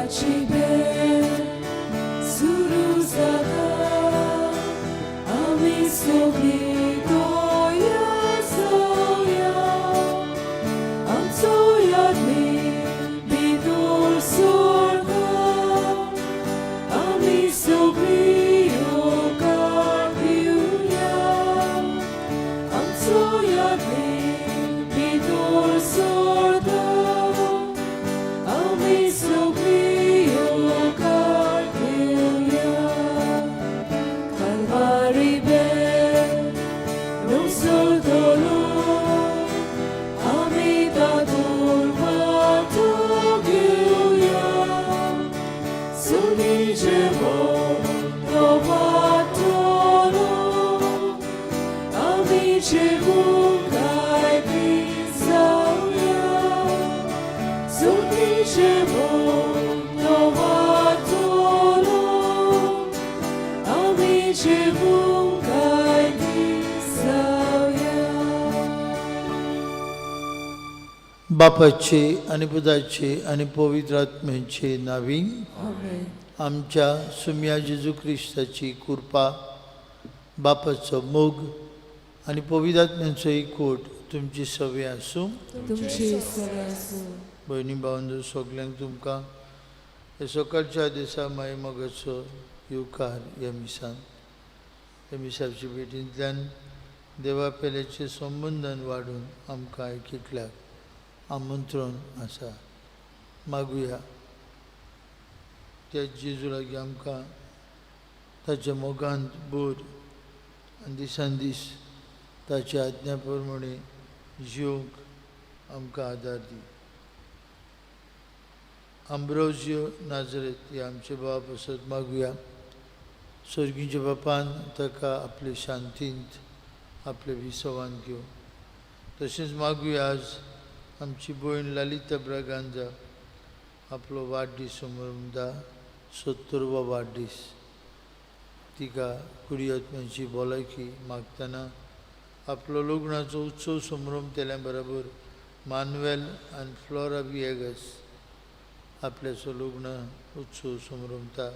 Misachi Bhett सुरू झाला आम्ही सगळी जाऊया आमचो यादनी भितर सोडता आम्ही सगळी योगा घेऊया आमचो यादनी भितर सोडता आम्ही सगळी बापाचे आणि पुताचे आणि पवित्र आत्म्याचे नावी आमच्या सुम्या जेजू ख्रिस्ताची कृपा बापाचो मोग आणि पवित्र आत्म्याचो एकवट तुमची सवय आसूं भयणी भावंदो सगल्यांक तुमकां हे सकाळच्या दिसा माय मोगाचो येवकार ह्या मिसान ह्या मिसाची भेटींतल्यान देवा पेल्याचे संबंधान वाडून आमकां एकल्याक आमंत्रण आसा मागुया त्या जेजू लागीं आमकां ताच्या मोगांत बोर आनी दिसान दीस ताच्या आज्ञा प्रमाणे जिवंक आमकां आदार दी आंब्रोजियो नाजरेत हे आमचे बाप आसत मागुया सर्गीच्या बापान ताका आपले शांतींत आपले विसवान घेवं तशेंच मागुया आज आमची भयण ललिता ब्रागांजा आपलो वाडदीस समारंभा 70वा वाडदीस तिका कुडी आत्म्याची भलायकी मागतना आपलो लग्नाचो उत्सव समारंभ केल्या बरोबर मानुएल आनी फ्लोरा विएगस आपल्याचो लग्न उत्सव समारंभता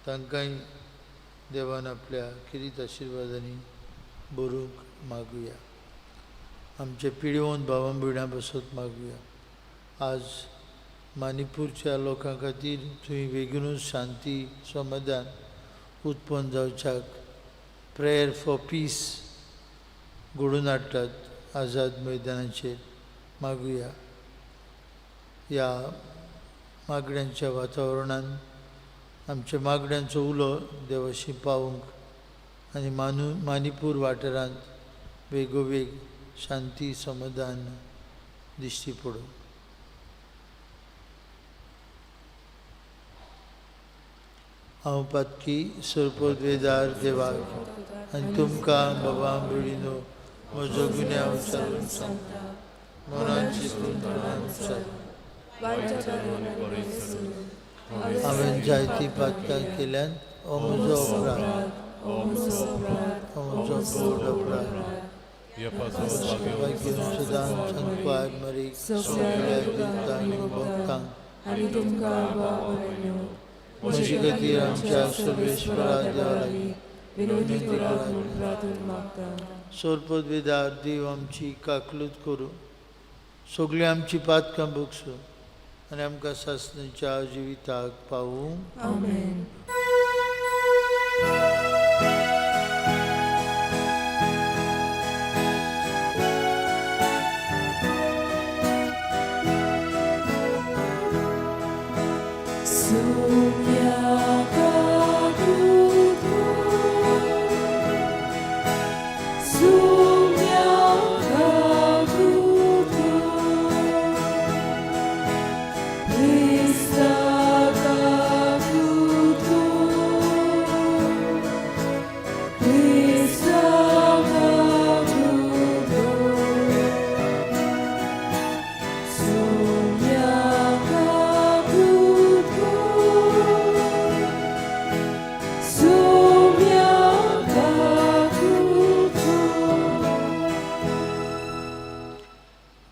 तांकांय देवान आपल्या किरीत आशिर्वादांनी बरोवंक मागुया आमचे पिडीवंत भावां भयणां बसत मागुया आज मणिपूरच्या लोकां खातीर थंय बेगीनूच शांती समाधान उत्पन्न जावच्याक प्रेयर फॉर पीस घडोवन हाडटात आझाद मैदानाचेर मागुया ह्या मागण्यांच्या वातावरणान आमच्या मागण्यांचो उलो देवाशी पावूंक आनी मणिपूर वाठारांत वेगोवेग शांती समाधान दिश्टी पडूं हांव पातकी सरपदवेदार देवाक आनी तुमकां बाबा भयणीनो म्हजो गुन्यांव विचारून सांगता मनान चिंतून तोंडान विचारून हांवें जायतीं पातकां केल्यान हो म्हजो अपराध हो म्हजो व्हड अपराध सदां संपार मरीक सगळ्या दिवतांनी भक्तांक आनी तुमकां म्हजे खातीर आमच्या सर्वेश्वरा देवा लागीं विनोदी प्रार्थना मागता सोरपदवेदार देव आमची काकलूत करूं सगळीं आमची पातकां बगसूं आनी आमकां सासणेच्या जिविताक पावूं आमेन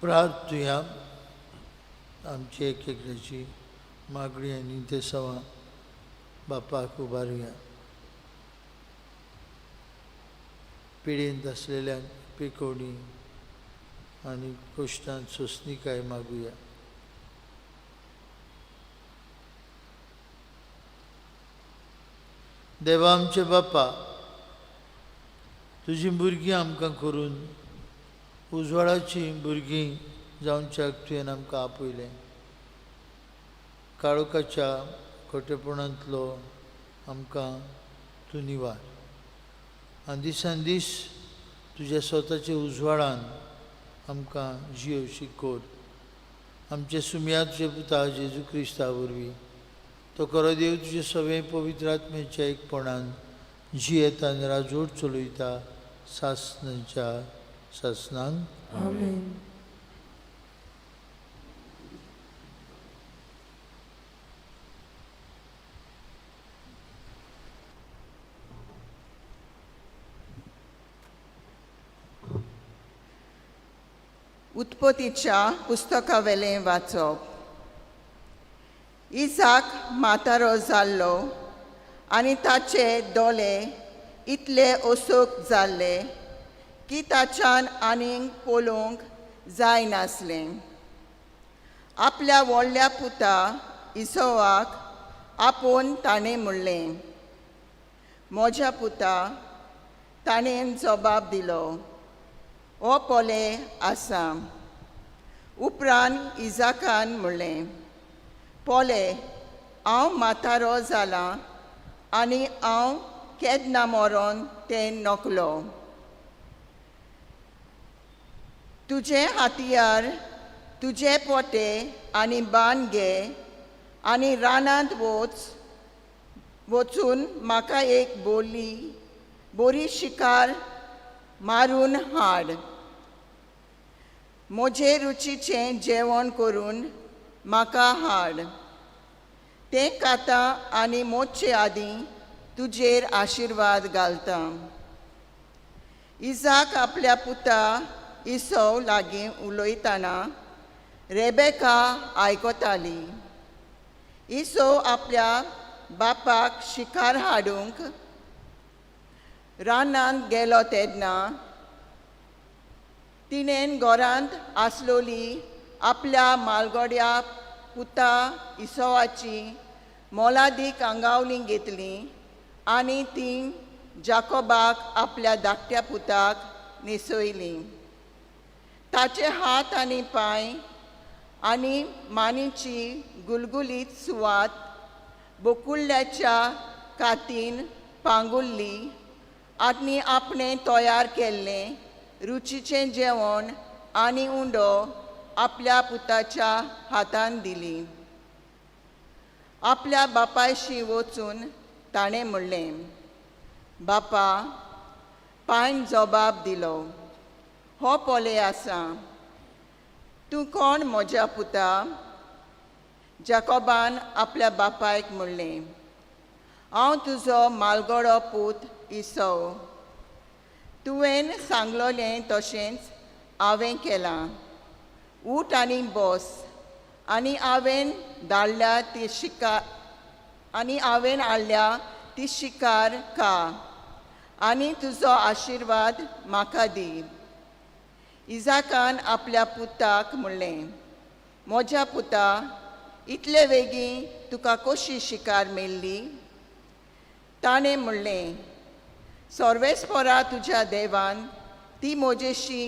प्रार्थुया आमची एक एकल्याची मागणी आनी ते सवा बापाक उबारुया. पिडेंत असलेल्यांक पिकोवणी आनी कश्टांत सोंसणीकाय मागुया. देवा आमचे बापा, तुजीं भुरगीं आमकां करून उजवाडाचीं भुरगीं जावच्याक तुवें आमकां आपयलें. काळोखाच्या खोटेपणांतलो आमकां तूं निवार आनी दिसान दीस तुज्या स्वताच्या उजवाडान आमकां जियोवची कोर. आमचे सुम्या तुजे पुता जेजू क्रिस्ता वरवीं तो खरो देव तुजे सगळे पवित्र आत्म्याच्या एकपणान जियेता आनी राजवट चलयता सासणांच्या सासणांक. आमेन. उत्पत्तीच्या पुस्तकावेलें वाचप. इसाक म्हातारो जाल्लो आनी ताचे दोळे इतले ओसूक जाल्ले की ताच्यान आनीक पळोवंक जायनासलें. आपल्या व्हडल्या पुता इसोवाक आपोवन ताणें म्हणलें, म्हज्या पुता. ताणें जबाब दिलो, हो पोले आसा. उपरांत इसाकान म्हणलें, पोले, हांव म्हातारो जालां आनी हांव केन्ना मरोन तें नकलो. तुजे हातयार, तुजे पोटे आनी बांद घे आनी रानांत वचून म्हाका एक बरी शिकार मारून हाड. म्हजे रुचीचें जेवण करून म्हाका हाड. तें खाता आनी मोडचे आदीं तुजेर आशिर्वाद घालता. इसाक आपल्या पुता इसव लागीं उलयतना रेबेका आयकताली. इसव आपल्या बापाक शिकार हाडूंक रानांत गेलो तेन्ना तिणें घरांत आसलोली आपल्या मालगड्या पुता इसवाची मोलादीक आंगावली घेतली आनी ती जाकोबाक आपल्या धाकट्या पुताक न्हेसयली. ताचे हात आनी पांय आनी मानेची गुलगुलीत सुवात बोकुळ्याच्या कातीन पांगुल्ली आनी आपणें तयार केल्लें रुचीचें जेवण आनी उंडो आपल्या पुताच्या हातान दिली. आपल्या बापायशी वचून ताणें म्हणलें, बापा. पायन जबाब दिलो, हो पोले आसा. तूं कोण म्हज्या पुता? जाकोबान आपल्या बापायक म्हणलें, हांव तुजो मालगडो पूत इसव. तुवें सांगलोलें तशेंच हांवें केलां. ऊठ आनी बस आनी हांवें हाडल्या ती शिकार खा आनी तुजो आशिर्वाद म्हाका दी. इसाकान आपल्या पुताक म्हणलें, म्हज्या पुता. इतले बेगीन तुका कशी शिकार मेळ्ळी? ताणें म्हणलें, सर्वेस्परा तुज्या देवान ती म्हजेशी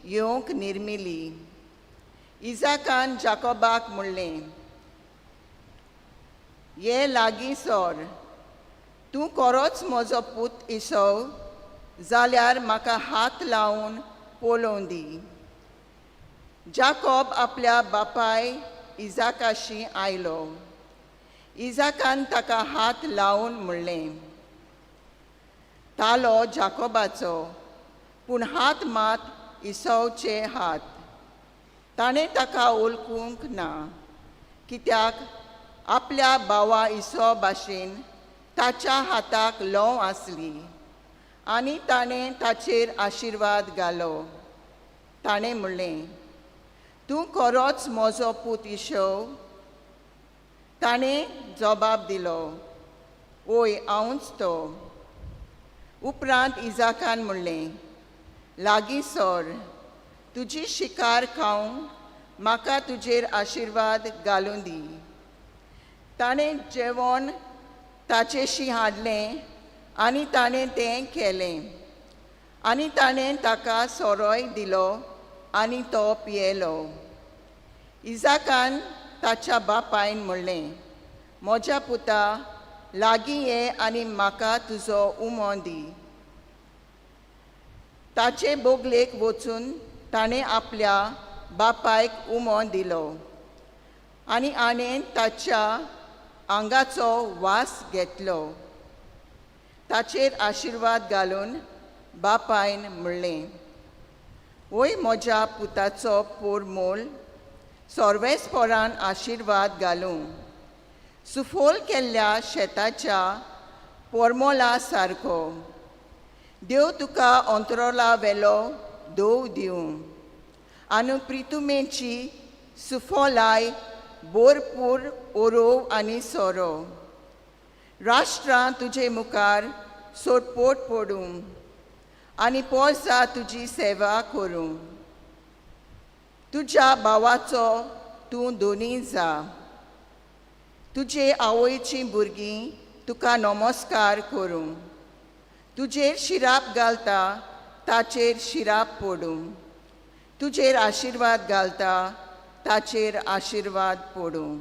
येवंक निर्मिली. इसाकान जाकोबाक म्हणलें, हे लागीं सर. तूं खरोच म्हजो पूत इसव जाल्यार म्हाका हात लावन पळोवन दी. जाकोब आपल्या बापाय इसाकाशी आयलो. इसाकान ताका हात लावन म्हणलें, तालो जाकोबाचो, पूण हात मात इसवचे हात. ताणें ताका वळखूंक ना, कित्याक आपल्या भावा इसव भाशेन ताच्या हाताक लव आसली आनी ताणें ताचेर आशिर्वाद घालो. ताणें म्हणलें, तूं खरोच म्हजो पूत इसव? ताणें जबाब दिलो, ओय हांवूच तो. उपरांत इजाकान म्हणलें, लागीं सर, तुजी शिकार खावंक म्हाका तुजेर आशिर्वाद घालूं दी. ताणें जेवण ताचेशी हाडलें आनी ताणें तें केलें. आनी ताणें ताका सोरोय दिलो आनी तो पियेलो. इजाकान ताच्या बापायन म्हणलें, म्हज्या पुता, लागीं ये आनी म्हाका तुजो उमो दी. ताचे बोगलेक वचून ताणें आपल्या बापायक उमो दिलो. आनी हाणें ताच्या आंगाचो वास घेतलो. ताचेर आशिर्वाद घालून बापायन म्हणलें, ओय म्हज्या पुताचो पोरमोल, सोर्वेस्पोरान आशिर्वाद घालूं. सुफोल केल्ल्या शेताच्या पोरमोला सारको. देव तुका अंतरोला वेलो दोव दिवं. आनी प्रितुमेची सुफोलाय भरपूर ओरोव आनी सोरो. राष्ट्रां तुजे मुखार सोडपोट पडूं आनी पोरसां तुजी सेवा करूं. तुज्या भावाचो तूं दोनी जा. तुजे आवयचीं भुरगीं तुका नमस्कार करूं. तुजेर शिराप घालता ताचेर शिराप पडूं. तुजेर आशिर्वाद घालता ताचेर आशिर्वाद पडूं.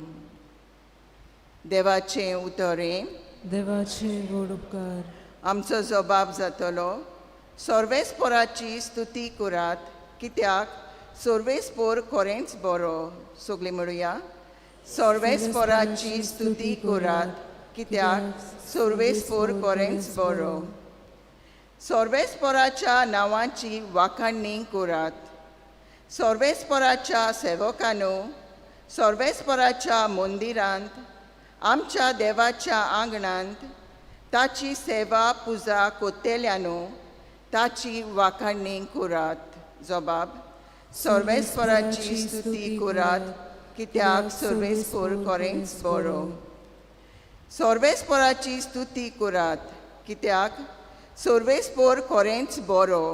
देवाचें उतोरें. देवाचे व्हड उपकार. आमचो जबाब जातलो, सोर्वेस्पोराची स्तुती करात, कित्याक सोर्वेस्पोर खरेंच बरो. सगळीं म्हणुया, सोर्वेस्पोराची स्तुती करात, कित्याक सोर्वेस्पोर खरेंच बरो. सोर्वेस्पोराच्या नांवांची वाखाणणी करात. सोर्वेस्पोराच्या सेवकांनो, सोर्वेस्पोराच्या मंदिरांत, आमच्या देवाच्या आंगणांत ताची सेवा पुजा कोत्तेल्यानो ताची वाखाणणी करात. जबाब, सोर्वेस्पोराची स्तुती करात, कित्याक सोर्वेस्पोर खरेंच बरो. सोर्वेस्पोराची स्तुती करात, कित्याक सोर्वेस्पोर खरेंच बरो.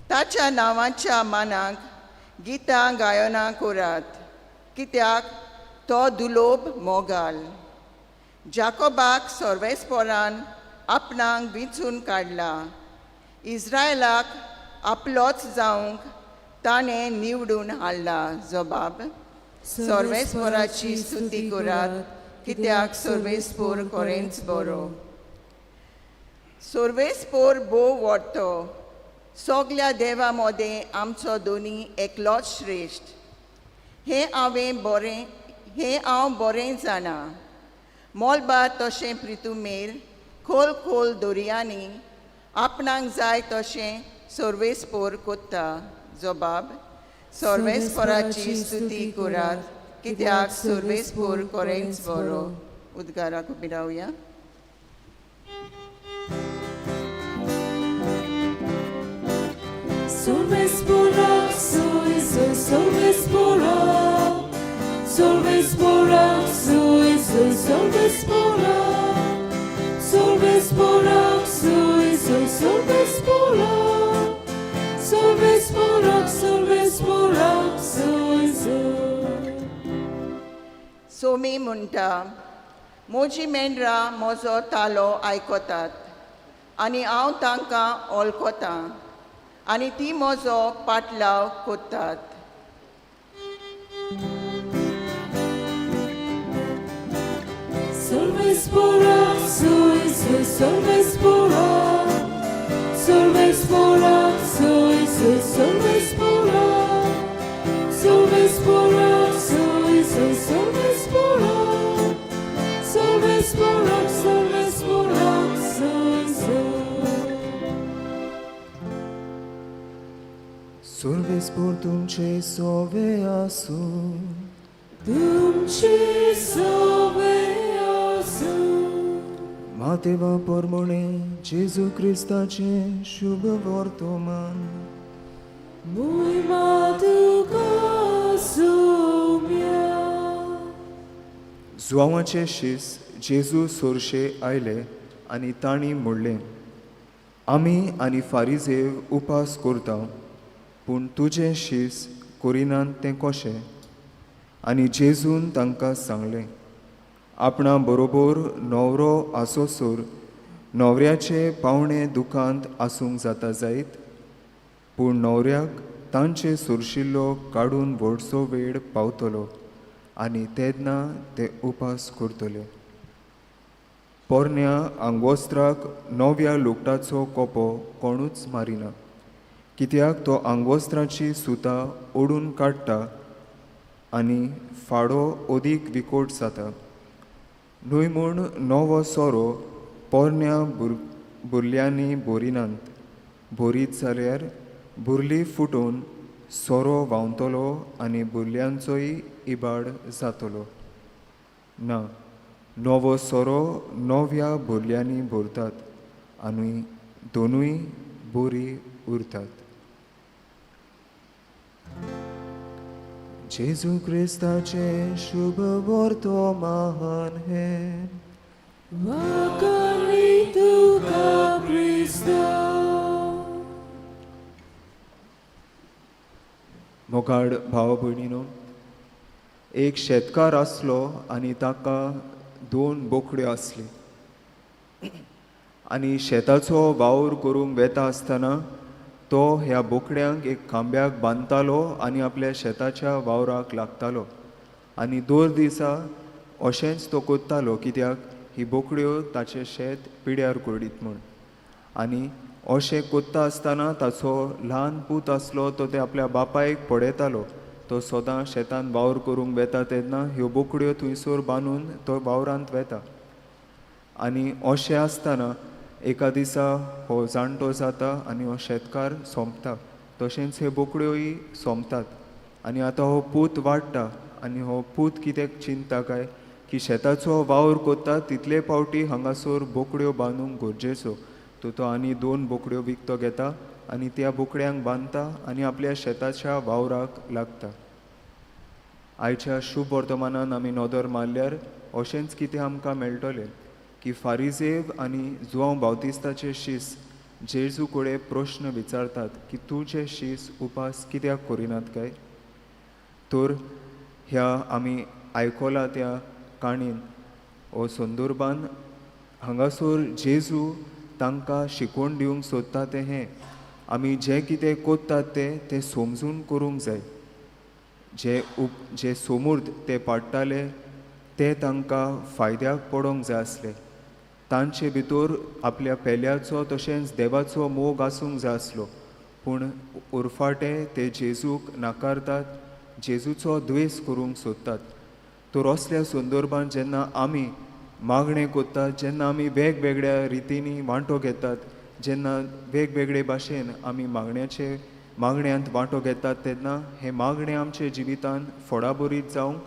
ताच्या नांवाच्या मानाक गितां गायनां करात, कित्याक तो दुलोब मोगाल. जाकोबाक सोर्वेस्पोरान आपणाक विंचून काडला. इस्रायलाक आपलोच जावंक ताणें निवडून हाडला. जबाब, सोर्वेस्पोराची स्तुती करात, कित्याक सोर्वेस्पोर खरेंच बरो. सोर्वेस्पोर बोव व्हडतो. सगल्या देवा मदें आमचो दोनी एकलोच श्रेश्ठ. हें हांव बरें जाणा. मोलबार तशें प्रितुमेर खोल खोल दर्यांनी आपणाक जाय तशें सोर्वेस्पोर कोत्ता. जबाब, सोर्वेस्पोराची स्तुती करात, कित्याक सोर्वेस्पोर खरेंच बरो. उद्गाराक उबी रावया. Sorbespora, soy sorbespora. Sorbespora, soy sorbespora. Sorbespora, soy sorbespora. Sorbespora, sorbespora, soy. Somi म्हणटा, म्हजी मेंढरां म्हजो तालो आयकतात आनी हांव तांकां वळखतां आनी ती म्हजो पाटलाव कोत्तात. Sorbespora, soy sorbespora. Sorbespora, soy sorbespora. Sorbespora, soy sorbespora. Sorbespora, sorbespora, soy. Sorbespor तुमचे सोवे आसू. तुमची सोवे आसू. मातेवा परमणे जेजू क्रिस्ताचे शुभ वर्तमान. Mój Matko Sumia. जुआवाचे शीस जेजू सोरशे आयले आनी तांणी म्हणलें, आमी आनी फारिजेव उपास करता, पूण तुजें शीस करिनात तें कशें? आनी जेजून तांकां सांगलें, आपणा बरोबर न्हवरो आसोसोर न्हवऱ्याचे पावणे दुखांत आसूंक जाता जायत, पूण न्हवऱ्याक तांचे सोरशिल्लो काडून व्हडसो वेळ पावतलो आनी तेन्ना ते उपास करतले. पोरण्या आंगवस्त्राक नव्या लुगटाचो कोपो कोणूच मारिना, कित्याक तो आंगवस्त्राची सुतां ओडून काडटा आनी फाडो ओदीक विकोट जाता. न्हय म्हूण नवो सोरो पोरण्या बुरल्यांनी बोरिनात, बोरीत जाल्यार बुरली फुटून सोरो व्हांवतलो आनी बुरल्यांचोय इबाड जातलो. ना, नवो सोरो नव्या बुरल्यांनी भरतात आनी दोनूय बरी उरतात. जेजू क्रिस्ताचे शुभ वर्तमान हे Wakali tuka Cristo. मोगाड भाव भयणीनो, एक शेतकार आसलो आनी ताका 2 बोकड्यो आसली. आनी शेताचो वावर करूंक वेता आसतना तो ह्या बोकड्यांक एक खांब्याक बांदतालो आनी आपल्या शेताच्या वावराक लागतालो. आनी 2 दिसा अशेंच तो कोत्तालो, कित्याक ही बोकड्यो ताचें शेत पिड्यार करडीत म्हूण. आनी अशें कोत्ता आसतना ताचो ल्हान पूत आसलो तो ते आपल्या बापायक पडयतालो. तो सदां शेतान वावर करूंक वेता तेन्ना ह्यो बोकड्यो थंयसर बांदून तो वावरांत वेता. आनी अशें आसतना एका दिसा हो जाणटो जाता आनी हो शेतकार सोंपता. तशेंच हे बोकड्योय सोंपतात. आनी आतां हो पूत वाडटा आनी हो पूत कितें चिंतता काय की शेताचो वावर कोत्ता तितले पावटी हांगासर बोकड्यो बांदूंक गरजेचो. तो आनी 2 बोकड्यो विकतो घेता आनी त्या बोकड्यांक बांदता आनी आपल्या शेताच्या वावराक लागता. आयच्या शुभ वर्तमानान आमी नदर मारल्यार अशेंच कितें आमकां मेळटलें की फारिजेव आनी जुआंव बावतिस्ताचे शीस जेजू कडेन प्रश्न विचारतात की तुजे शीस उपास कित्याक करिनात काय. तर ह्या आमी आयकलां त्या काणीन हो संदर्भान हांगासर जेजू तांकां शिकवण दिवंक सोदता तें हें, आमी जें कितें कोत्तात तें समजून करूंक जाय. जे समूर्त ते पाडटाले ते तांकां फायद्याक पडोंक जाय आसले. तांचे भितर आपल्या पेल्याचो तशेंच देवाचो मोग आसूंक जाय आसलो. पूण उरफाटे ते जेजूक नाकारतात, जेजूचो द्वेस करूंक सोदतात. तर असल्या संदर्भान जेन्ना आमी मागणें कोत्तात, जेन्ना आमी वेगवेगळ्या रितींनी वांटो घेतात, जेन्ना वेगवेगळे भाशेन आमी मागण्यांत वांटो घेतात तेन्ना हे मागणें आमचे जिवितांत फोडाबरीत जावंक,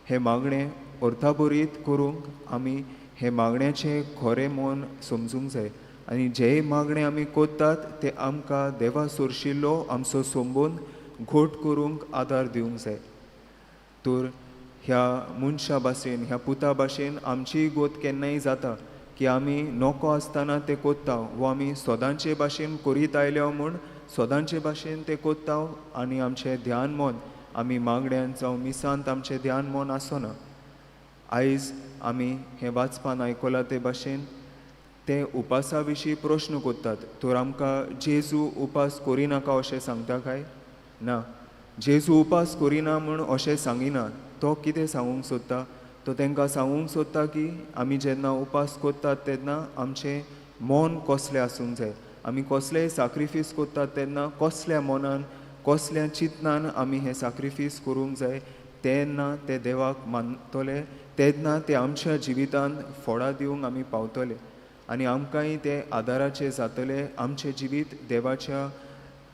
हे मागणें अर्थाबरीत करूंक आमी हे मागण्याचें खरें मोल समजूंक जाय. आनी जे मागणें आमी कोत्तात ते आमकां देवा सोरशिल्लो आमचो संबंद घट करूंक आदार दिवंक जाय. तर ह्या मनशा भाशेन, ह्या पुता भाशेन आमचीय गोत केन्नाय जाता की आमी नोको आसतना ते कोत्ता, वो आमी सोदांचे भाशेन करीत आयल्या म्हूण सोदांचे भाशेन ते कोत्ता आनी आमचें ध्यान मन आमी मागण्यांत जावं मिसांत आमचें ध्यान मन आसना. आयज आमी हें वाचपान आयकलां ते भाशेन ते उपासा विशीं प्रश्न कोत्तात. तर आमकां जेजू उपास करिनाका अशें सांगता काय? ना, जेजू उपास करिना म्हूण अशें सांगिना. तो कितें सांगूंक सोदता? तो तांकां सांगूंक सोदता की आमी जेन्ना उपास कोत्तात तेन्ना आमचें मन कसलें आसूंक जाय. आमी कसलेंय सॅक्रिफीस कोत्तात तेन्ना कसल्या मनान, कसल्या चिंतनान आमी हें सॅक्रिफीस करूंक जाय. तेन्ना ते देवाक मानतले, तेन्ना ते आमच्या जिवितांत फोडा दिवंक आमी पावतले आनी आमकांय ते आदाराचें जातले आमचें जिवीत देवाच्या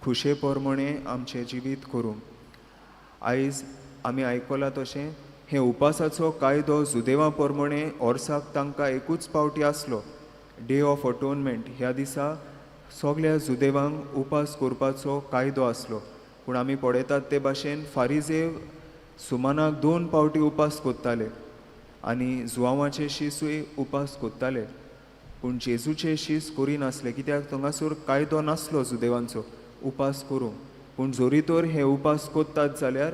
खुशे प्रमाणे आमचें जिवीत करूंक. आयज आमी आयकलां तशें हे उपासाचो कायदो जुदेवां प्रमाणे वर्साक तांकां एकूच पावटी आसलो. डे ऑफ अटोनमेंट ह्या दिसा सगळ्या जुदेवांक उपास करपाचो कायदो आसलो. पूण आमी पळयतात ते भाशेन फारिजेव सुमानाक 2 पावटी उपास कोत्ताले आनी जुवांवाचे शिसूय उपास कोत्ताले, पूण जेजूचे शीस करिनासले, कित्याक थंगासर कायदो नासलो जुदेवांचो उपास करूंक. पूण जोरी तर हे उपास कोत्तात जाल्यार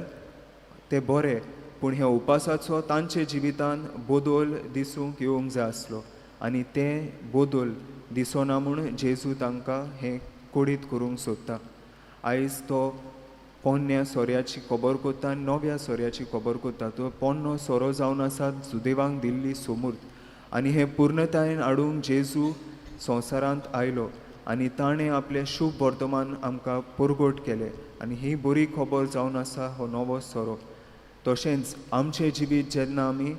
ते बरे, पूण ह्या उपासाचो तांचे जिवितान बदल दिसूंक येवंक जाय आसलो. आनी ते बदल दिसना म्हूण जेजू तांकां हें कोडीत करूंक सोदता. आयज तो पोन्न्या सोऱ्याची खबर कोत्ता आनी नव्या सोऱ्याची खबर कोत्ता. तो पोन्नो सोरो जावन आसा सुदेवांक दिल्ली सोमूर्त, आनी हे पूर्णतायेन हाडूंक जेजू संवसारांत आयलो आनी ताणें आपलें शुभ वर्तमान आमकां परगट केलें. आनी ही बरी खबर जावन आसा हो नवो सोरो. तशेंच आमचें जिवीत जेन्ना आमी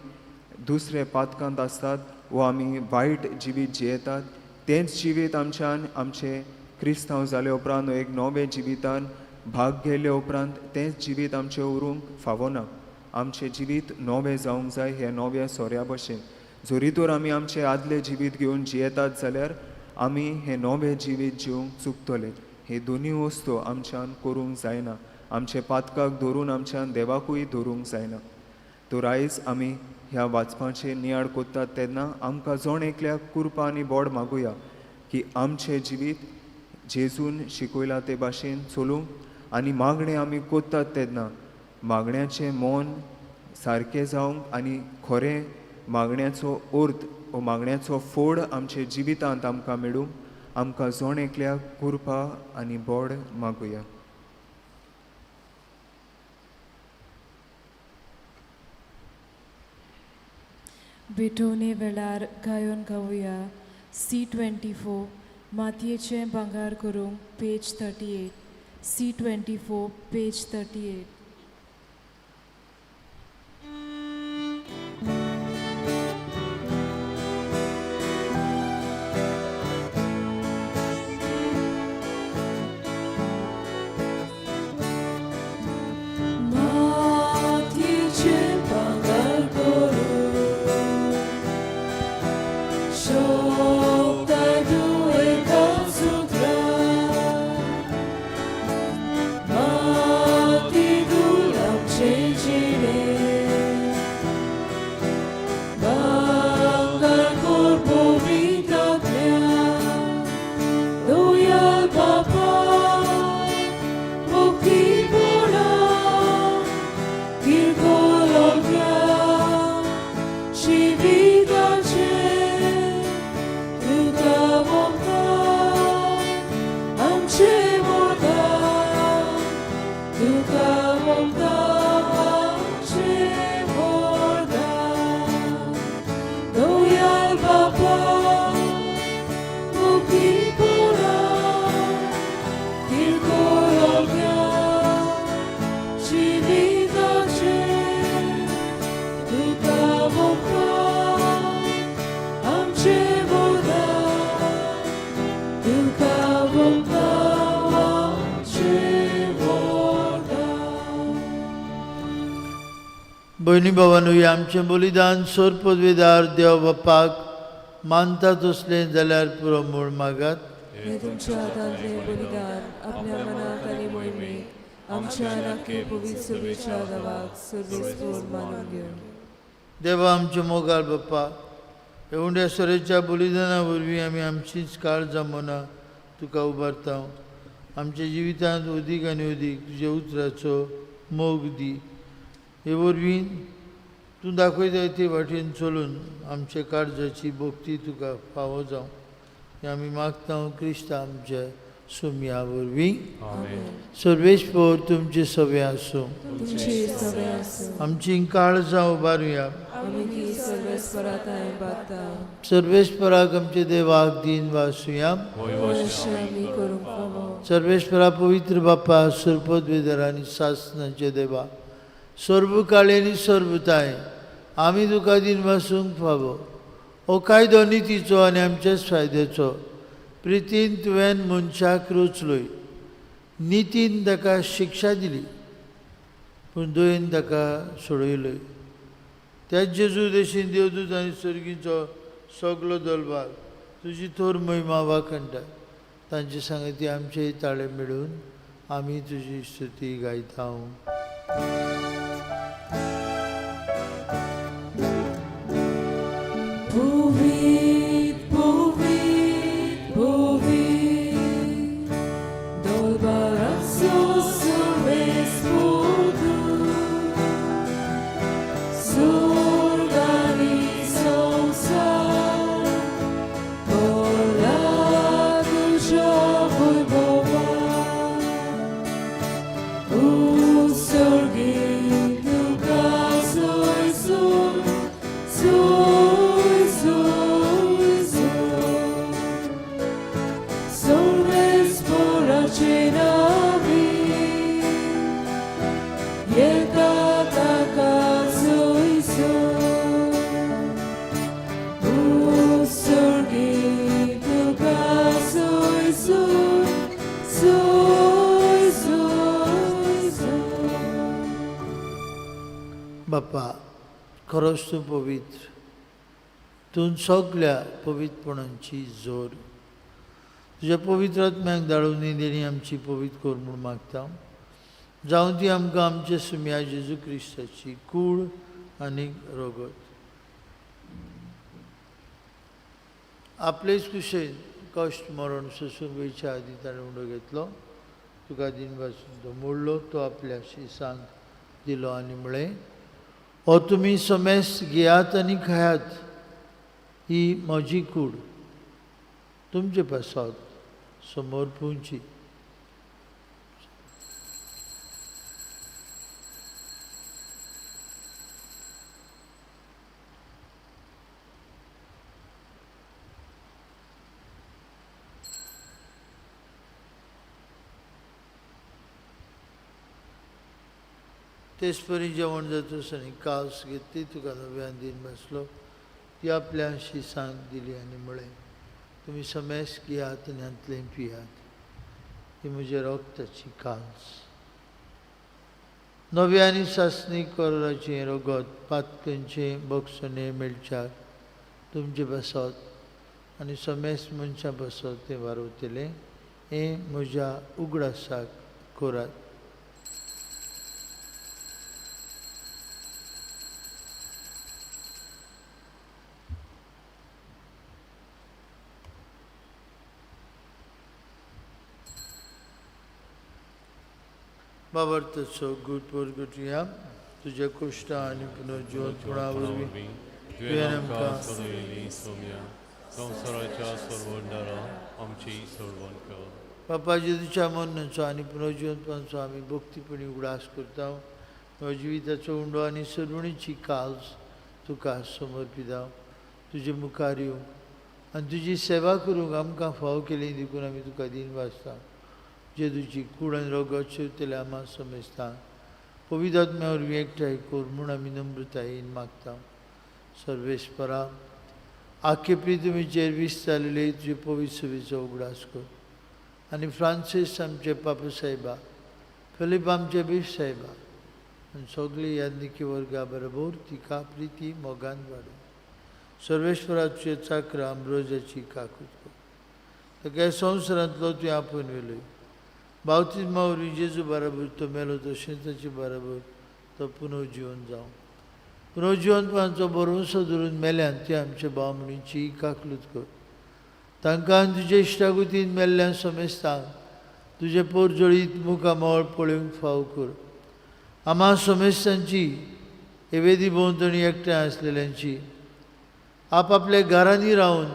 दुसरे पातकांत आसतात वो आमी वायट जिवीत जियेतात, तेंच जिवीत आमच्यान आमचे क्रिस्तांव जाले उपरांत एक नवे जिवितान भाग घेयले उपरांत तेंच जिवीत आमचें उरूंक फावना. आमचें जिवीत नवें जावंक जाय हे नव्या सोऱ्या भशेन. जोरी तर आमी आमचें आदलें जिवीत घेवन जियेतात जाल्यार आमी हें नवें जिवीत जिवंक चुकतले. हे दोनी वस्तू आमच्यान करूंक जायना. आमचे पातकाक धरून आमच्यान देवाकूय धरूंक जायना. तर आयज आमी ह्या वाचपाचें नियाळ कोत्तात तेन्ना आमकां जोण एकल्याक कृपा आनी बोड मागुया की आमचें जिवीत जेजून शिकयला ते भाशेन चलूंक. आनी मागणें आमी कोत्तात तेन्ना मागण्याचें मोन सारकें जावंक आनी खरें मागण्याचो अर्थ वो मागण्याचो फोड आमचे जिवितांत आमकां मेळूंक आमकां जोण एकल्याक कृपा आनी बोड मागुया. भेटोवणे वेळार गायन गावुया C24 मातयेचें भांगार करूंक पेज 38. C24 page 38. भयणी भावांनो, आमचें बलिदान सोर पदवेदार देव बापाक मानता तसलें जाल्यार पुरो मूळ मागात. हे तुमच्या हातांतलें बलिदान आपल्या मनाक आनी मोहिमेक आमच्या नाके पवित्र सभेच्या देवाक सर्वेस्पूर मानून घेवन. देवा आमचे मोगाळ बाप्पा, हे उंड्या सोरेच्या बलिदाना वरवीं आमी आमचीच काळ जमना तुका उबारता. आमच्या जिवितांत अदीक आनी अदीक तुज्या उतराचो मोग दी. हे वरवीं तूं दाखयता ते वाटेन चलून आमचे काळजाची भोक्ती तुका फावो जावं हें आमी मागता क्रिस्ता आमच्या सुम्या वरवीं. सर्वेस्पर तुमचे सवे आसूं. आमची काळजां उबारुया. सर्वेस्पराक आमचे देवाक दिन वासुया. सर्वेस्परा पवित्र बाप्पा, सुरपदवेदार आनी सासनाचे देवा, सर्वकाळेनी सर्वताय आमी तुका दिन वासूंक फावो. हो कायदो नितीचो आनी आमच्याच फायद्याचो. प्रितीन तुवें मनशाक रचलोय. नितीन ताका शिक्षा दिली, पूण दयेन ताका सोडयलोय. त्याच जेजू देशीन देवदूत आनी सर्गीचो सगलो दलबार तुजी थोर महिमा वाखणटा. तांचे सांगती आमचेय ताळे मेळून आमी तुजी स्तुती गायता. Povit, povit, povit, dolbarazo surves podu, surgani songsar, pola duša bojbova, usorgi duka soj soj, soj, soj, soj. Solves poračena vi, jedna taka soj, soj. Usorgi duka soj, soj, soj, soj, soj. बापा खरोच तूं पवित्र, तूं सगळ्या पवित्रपणांची जोर तुज्या पवित्र आत्म्याक धाडून देणी आमची पवित्र कर म्हूण मागता. जावं ती आमकां आमच्या सुम्या जेजू क्रिस्ताची कूड आनी रोगत. आपलेच कुशेन कश्ट मरण सोसून वयच्या आदी ताणें उंडो घेतलो. तुका दिन पासून तो मोडलो, तो आपल्या शिसांक दिलो आनी म्हळें, हो तुमी समेस्त घेयात आनी खायात, ही म्हजी कूड. तुमचे पासत समोर पुंची. तेच परी जेवण जाता आसतना कास घेतली, तुका नव्यान दिन बसलो, ती आपल्या शिसांक दिली आनी म्हळें, तुमी समेस्त घेयात आनी हांतलें पियात, ही म्हज्या रोगताची कास. नव्या आनी सासणी कोराचें रोगत पातकांचें बक्षणें मेळच्यार तुमचे बसत आनी समेस्त मनशां बसत तें वारयतलें. हें म्हज्या उगडासाक कोरात. बाबर्ताचो गूट परगटुया. तुज्या कश्टां आनी पुनर्जीवनपणा वरवीं तुवें आमकां संवसाराच्या सर्वंडारा आमची सोडवण कर. बापा जेजूच्या मरणाचो आनी पुनर्जीवनपणाचो आमी भक्तीपणी उगडास करता. म्हज्या जिविताचो उंडो आनी सर्वणीची काळज तुका समर्पिता. तुजे मुखार येवंक आनी तुजी सेवा करूंक आमकां फाव केली देखून आमी तुका दिन वाजता. जेजूची कूड आनी रोगत शिवतले आमा समेस्तां पवित्र आत्म्या वरवीं एकठांय कर म्हूण आमी नम्रतायेन मागता. सर्वेस्परा, आख्खे प्रिथवीचेर विस्तारलेले तुजे पवित्र सेवेचो उगडास कर. आनी फ्रांसीस आमचे पापा सायबा, फिलीप आमचे बीश सायबा आनी सगळी याज्ञिकी वर्गा बरोबर तिका प्रिती मोगान वाडय. सर्वेस्परा तुजे चाकर आंब्रोजाची काकूट कर. ताका संवसारांतलो तुवें आपोवन व्हेलोय. बावतिजमा वरवीं जेजू बरोबर तो मेलो तशेंच ताचे बरोबर तो पुनर्जीवन जावं. पुनर्जीवनपणाचो भरवंसो धरून मेल्यान ते आमच्या भाव मणीची काकलूत कर. तांकां आनी तुजे इश्टागुतीन मेल्ल्या समेस्तांक तुजे पोरजळीत मुखामोळ पळोवंक फाव कर. आमा समेस्तांची हेवेदी भोंवतणी एकठांय आसलेल्यांची, आपआपल्या घरांनी रावन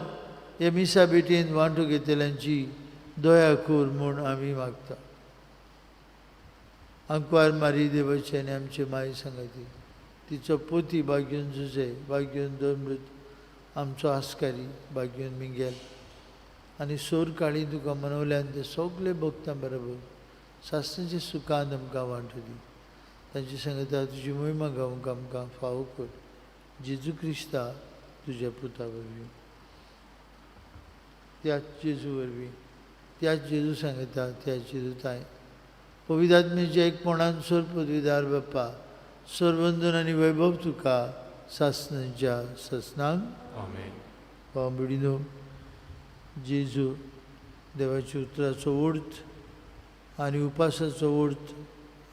हे मिसा बेटीन वांटो घेतल्यांची दया कर म्हूण आमी मागता. अंकवार मारी देवाचे आनी आमचे माय सांगाती, तिचो पोती भाग्योन जुजे, भाग्योन दोमृत, आमचो आस्कारी भाग्योन मिंगेल आनी सोर काळी तुका मनवल्यान ते सगळे भक्तां बरोबर सासणाच्या सुखान आमकां वांटो दी. तांची सांगता तुजी महिमा गावंक आमकां फावो कर. जेजू क्रिस्ता तुज्या पुता वरवीं, त्याच जेजू वरवीं, त्याच जेजू सांगता, त्याच जेजू ताय पवित्र आत्म्याच्या एकपणान सोर पदवीदार बाप्पा, सर्वंदन आनी वैभव तुका सासणांच्या ससनांक आमेन. बांबडिनो जेजू देवाच्या उतराचो वर्थ आनी उपासाचो वर्थ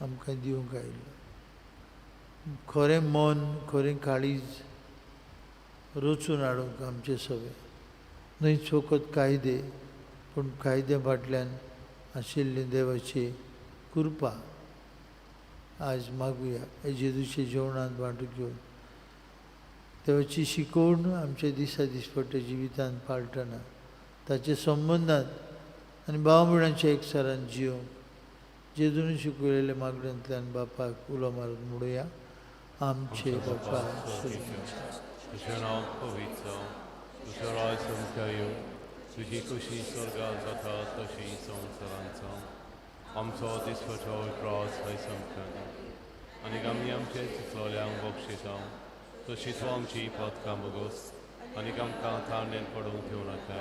आमकां दिवंक आयिल्लो. खरें मन, खरें काळीज रचून हाडूंक आमचे सवय. न्हयच फकत कायदे पूण कायद्या फाटल्यान आशिल्ली देवाची कृपा आज मागुया. हे जेजूचे जेवणांत वांटून घेवन देवाची शिकवण आमच्या दिसा दिसपट्ट्या जिवितांत पाळटना ताचे संबंदांत आनी भाव भयणांच्या एकचारान जियोंक जेजून शिकयलेल्या मागण्यांतल्यान बापाक उलो मारून म्हणुया. आमचे बापा तुझें नांव पवित्र जावं, तुजो राज संस्कार येवं, तुजी कुशी स्वर्गांत जाता तशी संवसारांत जावं. आमचो दिसपट्टो त्रास आयज आमकां आनी आमी आमचे चुकलोल्यांक बक्षिता तशी तूं आमची पथकां बगोस आनी आमकां तारणेन पडूंक दिवं नाका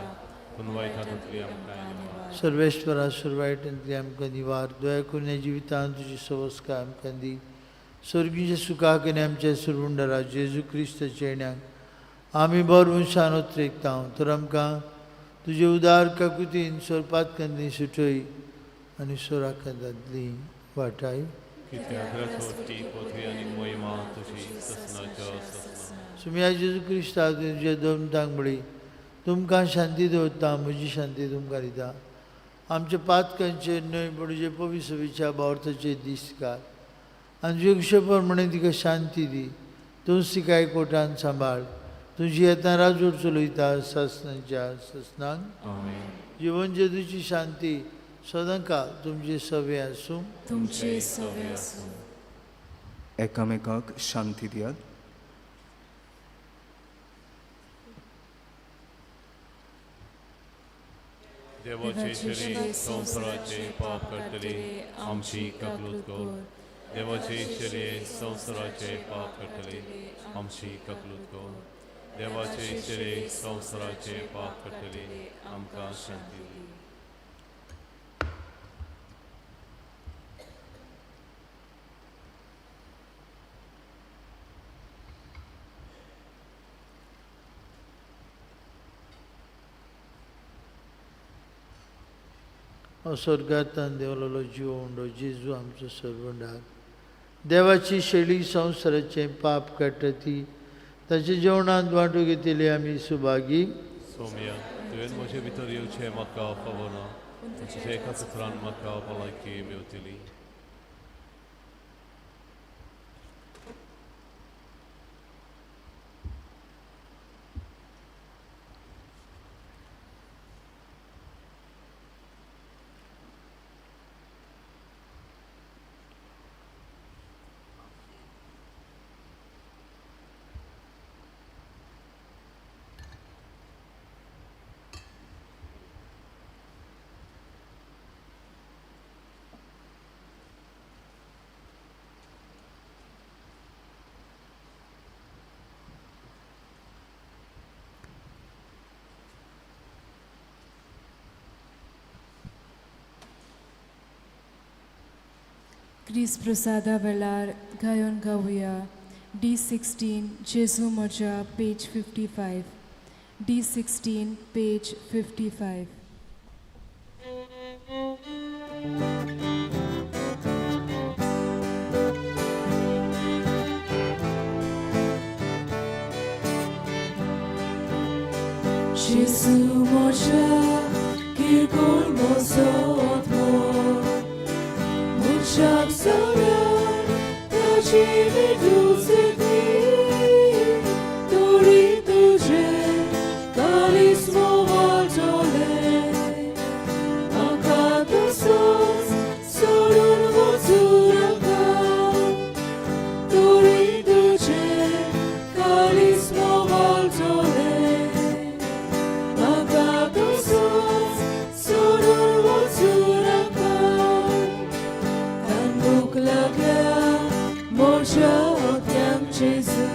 पूण वायटांतली आमकां निवार. सर्वेश्वरा सुरवायटांतली आमकां निवार. दया करून ह्या जिवितांत तुजी संस्कार आमकां दी. स्वर्गीय सुखाक आनी आमच्या सुरवंडरा जेजू क्रिस्ताच्या येण्याक आमी बरोवन शानोत रेखता तर आमकां तुजे उदार काकुतीन सोरपातकांतली सुटय आनी सोराकांतांतली वाटाय. कित्याक रचोटी पोथी आनी मोहिमा तुजी ससनाच्या ससना. सुम्या जेजू क्रिस्ता तुजे दोन तांबडी तुमकां शांती दवरता, म्हजी शांती तुमकां दिता. आमच्या पातकांचेर न्हय पूण तुजे पवित्र विचार बावर्थाचेर दिसकार आनी युगशे प्रमाणे तिका शांती दी. तूंच तिका एकवटान सांबाळ. तुजी येता राजवट चलयता ससनांच्या ससनांक. जिवन जेजूची शांती सदां काळ तुमचे सवे आसूं. तुमचे सवे आसूं. एकामेकाक शांती दियात. देवाचे शरीर संवसाराचे पाप करतले आमची ककलूत कर. देवाचे शरीर संवसाराचे पाप करतले आमची ककलूत कर. देवाचे शरीर संवसाराचे पाप करतले आमकां शांती दी. स्वर्गांतल्यान देवलेलो जीव उंडो जेजू आमचो सर्वंडाक देवाची शेळी संवसाराचें पाप काडटा ती ताचे जेवणांत वांटून घेतिली आमी सुभागी. सौम्या तुवें म्हजे भितर येवचें म्हाका फावना तुजे एका सुत्रान म्हाका भलायकी मेवतली. क्रिस प्रसादा वेळार गायन गावया. D16 जेजू म्हज्या page 55. D16 page 55. Jezu moja kirkol mozot mo Muchak sarar tajivi duzeti Tori tuje kalismo valtole Akato sos sorun vozuraka Tori tuje kalismo valtole Moja otiam Jezu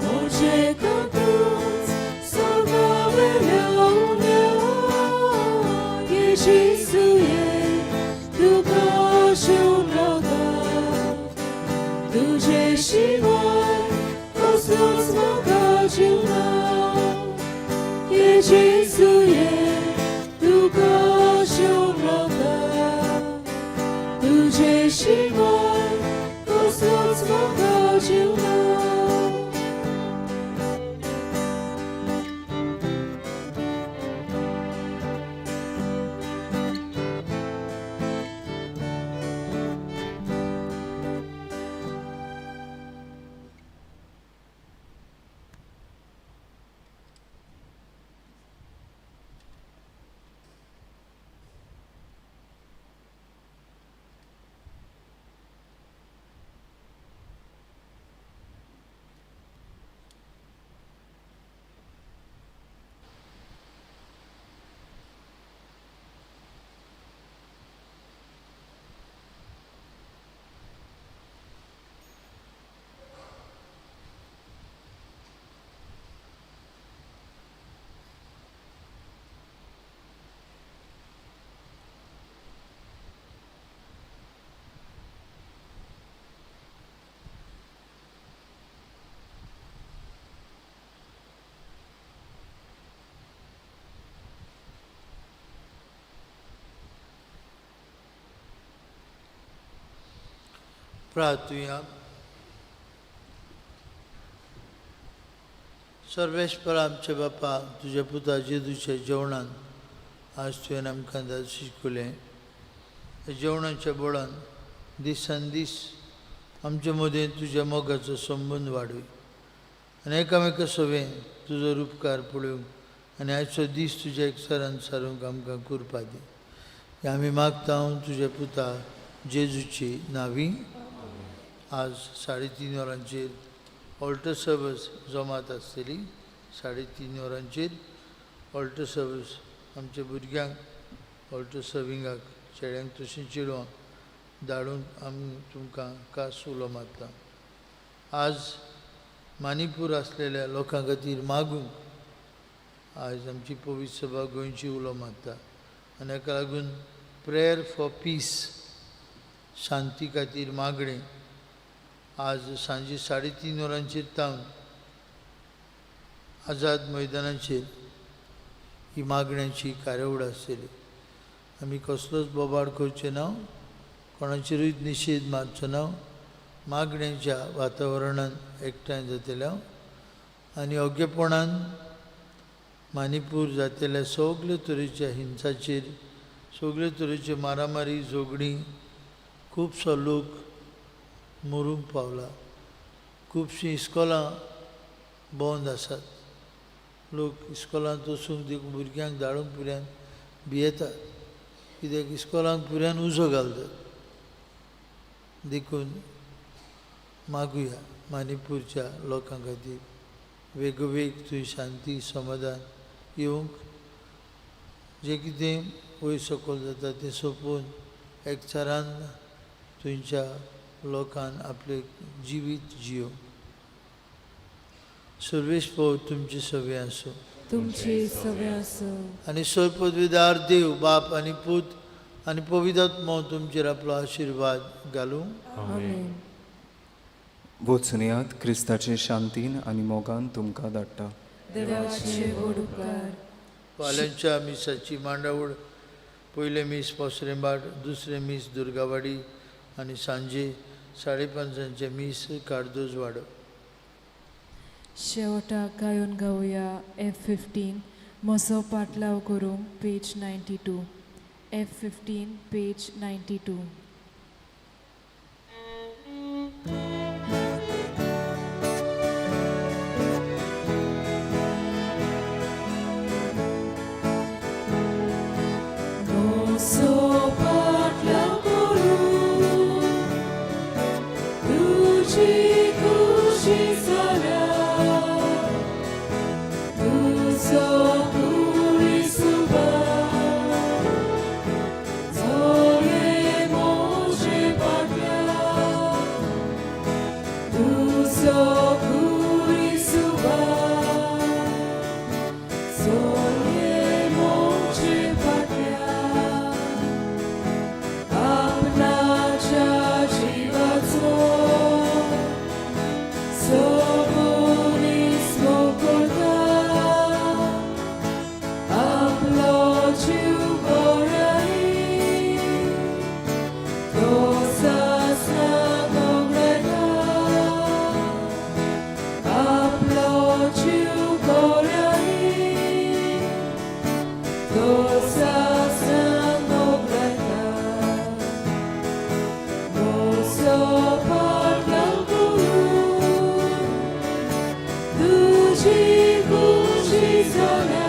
Moje cantus Soga velhaunia Ye Jezu ye Tu kashun loga Tu je shivai Kosmos moga juna Ye Jezu ye Tu kashun loga Tu je shivai Kosmos moga juna प्रार्थूया. सर्वेश्वर आमचे बापा, तुझ्या पुता जेजूच्या जेवणान आज तुवें आमकां शिकवलें. जेवणाच्या बोळान दिसान दीस आमचे मदें तुज्या मोगाचो संबंद वाडय आनी एकामेका सवें तुजो उपकार पळोवंक आनी आयचो दीस तुज्या एकचारान सारूंक आमकां कृपा दी. हें आमी मागता तुज्या पुता जेजूची नांवी. आज 3:30 वरांचेर ऑल्टर सर्वीस जमात आसतली. 3:30 वरांचेर ऑल्टर सर्वीस आमच्या भुरग्यांक ऑल्टर सर्विंगाक चेड्यांक तशीं चेडवांक धाडून आमी तुमकां खास उलो मारता. आज मानिपूर आसलेल्या लोकां खातीर मागूंक आज आमची पवित्र सभा गोंयची उलो मारता आनी हाका लागून प्रेयर फॉर पीस, शांती खातीर मागणें आज सांजे 3:30 वरांचेर तावन आझाद मैदानाचेर ही मागण्यांची कार्यावळ आसतली. आमी कसलोच बोबाड करचे ना, कोणाचेरूय निशेध मारचो ना. मागण्यांच्या वातावरणान एकठांय जातल्या आनी ओगेपणान मानिपूर जातल्या सगळे तरेच्या हिंसाचेर, सगळे तरेचे मारामारी झगडी, खुबसो लोक मरूंक पावला. खुबशीं इस्कॉलां बंद आसात. लोक इस्कॉलांत वचूंक देखून भुरग्यांक धाडूंक पुऱ्यान भियेतात, कित्याक इस्कॉलांक पुऱ्यान उजो घालतात. देखून मागुया मानिपूरच्या लोकां खातीर वेगवेग थंय शांती समाधान येवंक, जें कितें वयर सकयल जाता तें सोंपोवन एकचारान थंयच्या लोकांन आपलें जिवीत जियोवंक. सर्वेस्पर तुमचे सवे आसूं. तुमची सवे आसूं. आनी पदवीदार देव बाप आनी पूत आनी पवित्र आत्मो तुमचेर आपलो आशिर्वाद घालूं. आमेन. वचून येयात, क्रिस्ताचे शांतीन आनी मोगान तुमकां धाडटा. देवाचे व्हड उपकार. फाल्यांच्या मिसाची मांडावळ पयले मीस पोसरेंबाट, दुसरे मीस दुर्गावाडी आनी सांजे 5:30 मीस कार्दोज वाडो. शेवटाक गायन गावया F15 म्हजो पाटलाव करूंक page 92. F15 page 92. Tuji kushi sana